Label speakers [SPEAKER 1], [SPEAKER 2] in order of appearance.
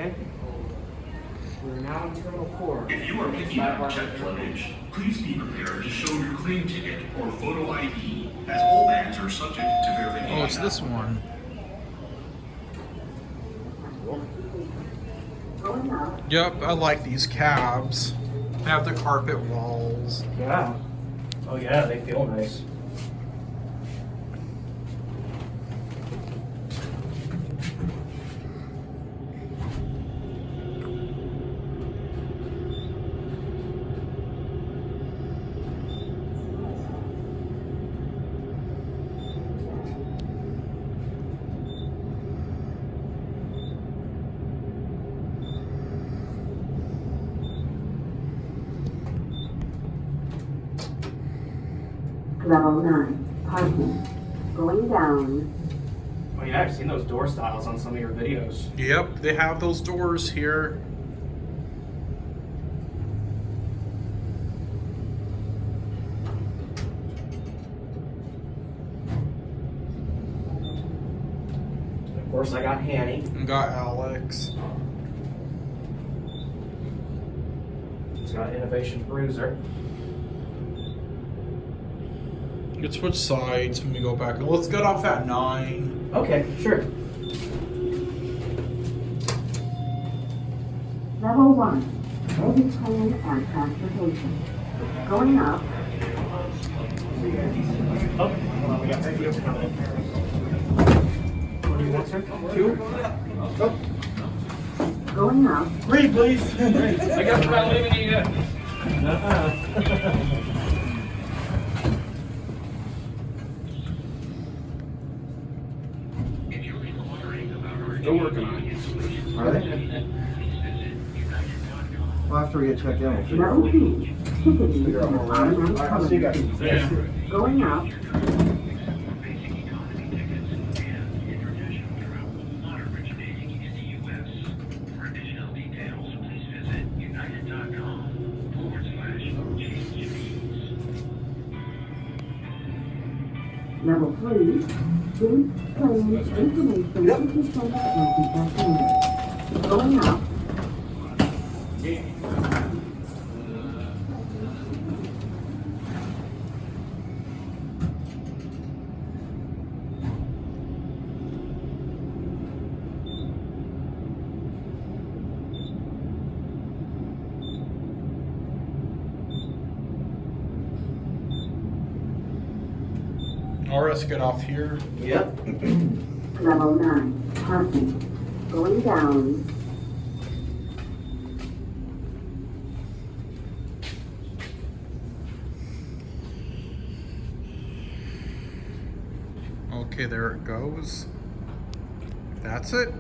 [SPEAKER 1] Okay. We're now in Terminal 4.
[SPEAKER 2] If you are picking up checked luggage, please be prepared to show your claim ticket or photo ID, as all bags are subject to verification.
[SPEAKER 3] Oh, it's this one. Yep, I like these cabs. Have the carpet walls.
[SPEAKER 1] Yeah. Oh yeah, they feel nice.
[SPEAKER 4] Level 9, parking. Going down.
[SPEAKER 1] Oh yeah, I've seen those door styles on some of your videos.
[SPEAKER 3] Yep, they have those doors here.
[SPEAKER 1] Of course, I got Hanny.
[SPEAKER 3] And got Alex.
[SPEAKER 1] It's got Innovation Bruiser.
[SPEAKER 3] You can switch sides when we go back. Let's get off at 9.
[SPEAKER 1] Okay, sure.
[SPEAKER 4] Level 1, education and transportation. Going up.
[SPEAKER 1] Oh, hold on, we got videos coming in. What do you want, sir? 2? Oh.
[SPEAKER 4] Going up.
[SPEAKER 1] 3, please.
[SPEAKER 5] I guess we're not leaving you yet.
[SPEAKER 1] Still working on it.
[SPEAKER 6] Are they? Well, after we get checked in, we'll figure out.
[SPEAKER 4] Level 2, ticketing
[SPEAKER 6] Figure out
[SPEAKER 4] and
[SPEAKER 6] more around.
[SPEAKER 4] online
[SPEAKER 6] All right, I'll see you guys.
[SPEAKER 4] collecting. Going up. Level 3, base claims information ticket center and concessionaire. Going up.
[SPEAKER 3] Or let's get off here.
[SPEAKER 1] Yep.
[SPEAKER 4] Level 9, parking. Going down.
[SPEAKER 3] Okay, there it goes. That's it.